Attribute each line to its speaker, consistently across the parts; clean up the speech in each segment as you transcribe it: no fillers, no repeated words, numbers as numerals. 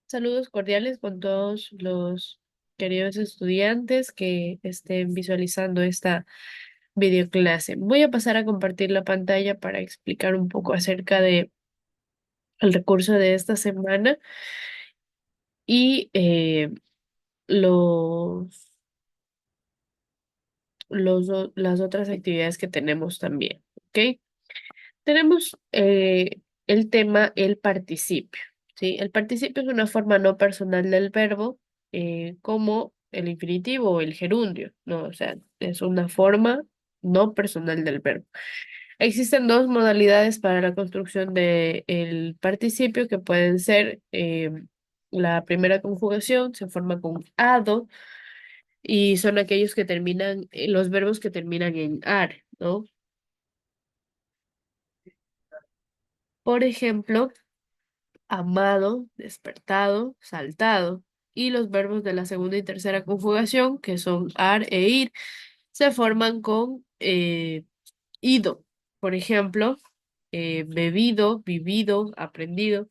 Speaker 1: Saludos cordiales con todos los queridos estudiantes que estén visualizando esta videoclase. Voy a pasar a compartir la pantalla para explicar un poco acerca de el recurso de esta semana y los, las otras actividades que tenemos también. ¿Ok? Tenemos el tema el participio, ¿sí? El participio es una forma no personal del verbo, como el infinitivo o el gerundio, ¿no? O sea, es una forma no personal del verbo. Existen dos modalidades para la construcción del participio que pueden ser la primera conjugación, se forma con ado y son aquellos que terminan, los verbos que terminan en ar, ¿no? Por ejemplo, amado, despertado, saltado. Y los verbos de la segunda y tercera conjugación, que son ar e ir, se forman con ido. Por ejemplo, bebido, vivido, aprendido.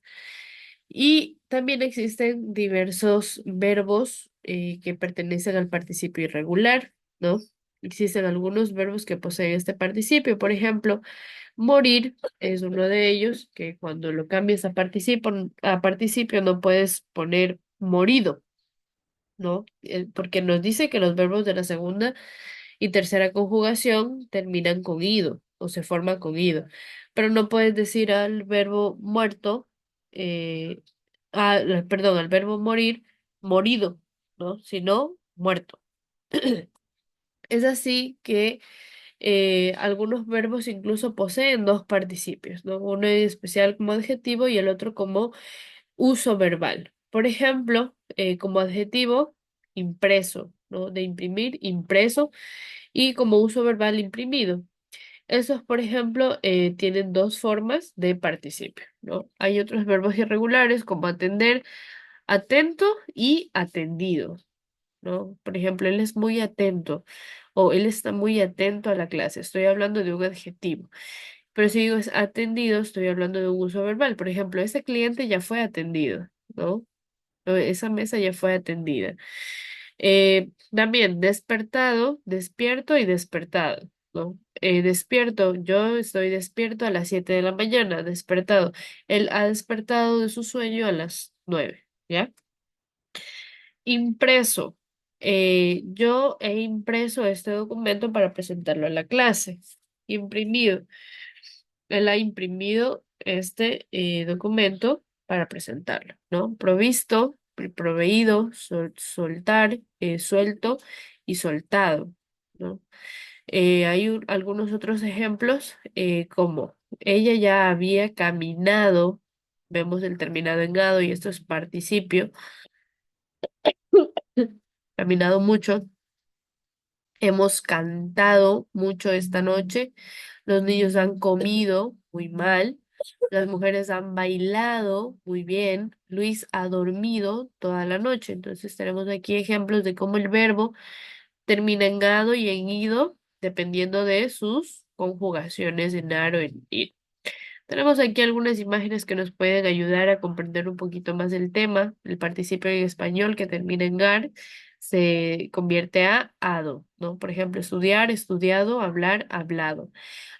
Speaker 1: Y también existen diversos verbos que pertenecen al participio irregular, ¿no? Existen algunos verbos que poseen este participio. Por ejemplo, morir es uno de ellos, que cuando lo cambias a participio no puedes poner morido, ¿no? Porque nos dice que los verbos de la segunda y tercera conjugación terminan con ido o se forman con ido, pero no puedes decir al verbo muerto, eh, perdón, al verbo morir, morido, ¿no? Sino muerto. Es así que algunos verbos incluso poseen dos participios, ¿no? Uno en especial como adjetivo y el otro como uso verbal. Por ejemplo, como adjetivo, impreso, ¿no? De imprimir, impreso, y como uso verbal, imprimido. Esos, por ejemplo, tienen dos formas de participio, ¿no? Hay otros verbos irregulares como atender, atento y atendido, ¿no? Por ejemplo, él es muy atento o él está muy atento a la clase. Estoy hablando de un adjetivo. Pero si digo es atendido, estoy hablando de un uso verbal. Por ejemplo, ese cliente ya fue atendido, ¿no? O esa mesa ya fue atendida. También despertado, despierto y despertado, ¿no? Despierto, yo estoy despierto a las 7 de la mañana, despertado. Él ha despertado de su sueño a las 9, ¿ya? Impreso. Yo he impreso este documento para presentarlo en la clase. Imprimido. Él ha imprimido este documento para presentarlo, ¿no? Provisto, proveído, soltar, suelto y soltado, ¿no? Hay algunos otros ejemplos, como ella ya había caminado, vemos el terminado en ado y esto es participio, caminado mucho. Hemos cantado mucho esta noche. Los niños han comido muy mal. Las mujeres han bailado muy bien. Luis ha dormido toda la noche. Entonces tenemos aquí ejemplos de cómo el verbo termina en ado y en ido, dependiendo de sus conjugaciones en ar o en ir. Tenemos aquí algunas imágenes que nos pueden ayudar a comprender un poquito más el tema. El participio en español que termina en ar se convierte a ado, ¿no? Por ejemplo, estudiar, estudiado, hablar, hablado.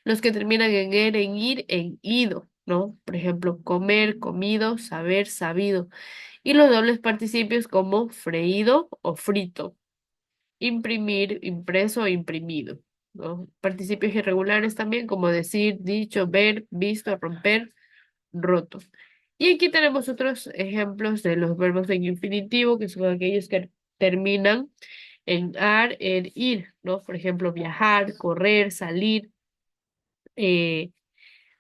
Speaker 1: Los que terminan en er, en ir, en ido, ¿no? Por ejemplo, comer, comido, saber, sabido. Y los dobles participios como freído o frito, imprimir, impreso, imprimido, ¿no? Participios irregulares también, como decir, dicho, ver, visto, romper, roto. Y aquí tenemos otros ejemplos de los verbos en infinitivo, que son aquellos que terminan en ar, en ir, ¿no? Por ejemplo, viajar, correr, salir, eh,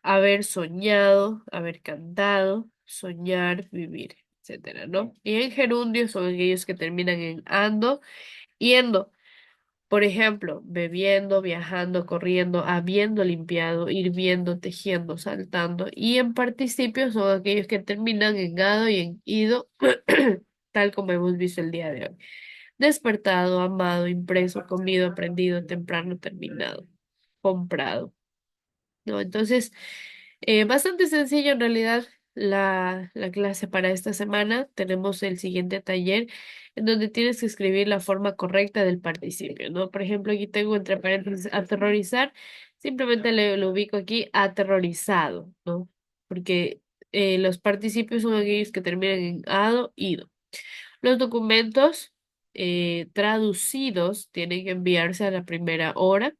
Speaker 1: haber soñado, haber cantado, soñar, vivir, etcétera, ¿no? Y en gerundio son aquellos que terminan en ando, yendo. Por ejemplo, bebiendo, viajando, corriendo, habiendo limpiado, hirviendo, tejiendo, saltando. Y en participio son aquellos que terminan en ado y en ido, tal como hemos visto el día de hoy. Despertado, amado, impreso, comido, aprendido, temprano, terminado, comprado. ¿No? Entonces, bastante sencillo en realidad. la clase para esta semana. Tenemos el siguiente taller en donde tienes que escribir la forma correcta del participio, ¿no? Por ejemplo, aquí tengo entre paréntesis aterrorizar, simplemente lo ubico aquí aterrorizado, ¿no? Porque los participios son aquellos que terminan en ado, ido. Los documentos traducidos tienen que enviarse a la primera hora.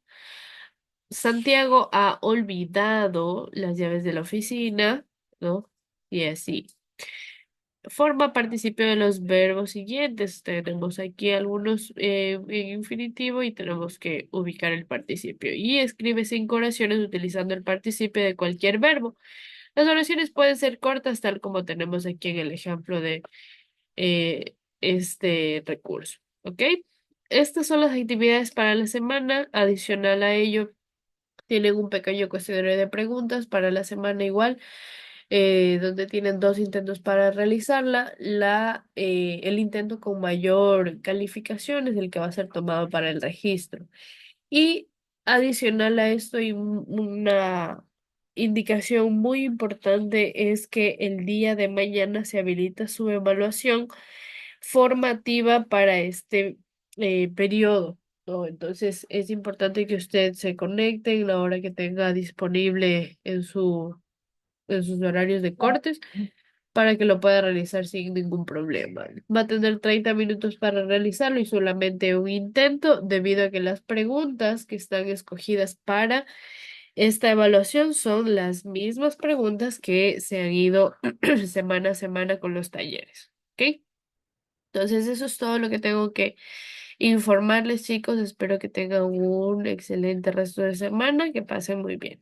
Speaker 1: Santiago ha olvidado las llaves de la oficina, ¿no? Y así. Forma participio de los verbos siguientes. Tenemos aquí algunos en infinitivo y tenemos que ubicar el participio. Y escribe 5 oraciones utilizando el participio de cualquier verbo. Las oraciones pueden ser cortas, tal como tenemos aquí en el ejemplo de este recurso. ¿Ok? Estas son las actividades para la semana. Adicional a ello, tienen un pequeño cuestionario de preguntas para la semana igual, donde tienen 2 intentos para realizarla. El intento con mayor calificación es el que va a ser tomado para el registro. Y adicional a esto, y una indicación muy importante es que el día de mañana se habilita su evaluación formativa para este periodo, ¿no? Entonces es importante que usted se conecte en la hora que tenga disponible en sus horarios de cortes para que lo pueda realizar sin ningún problema. Va a tener 30 minutos para realizarlo y solamente un intento, debido a que las preguntas que están escogidas para esta evaluación son las mismas preguntas que se han ido semana a semana con los talleres. ¿Ok? Entonces, eso es todo lo que tengo que informarles, chicos. Espero que tengan un excelente resto de semana, que pasen muy bien.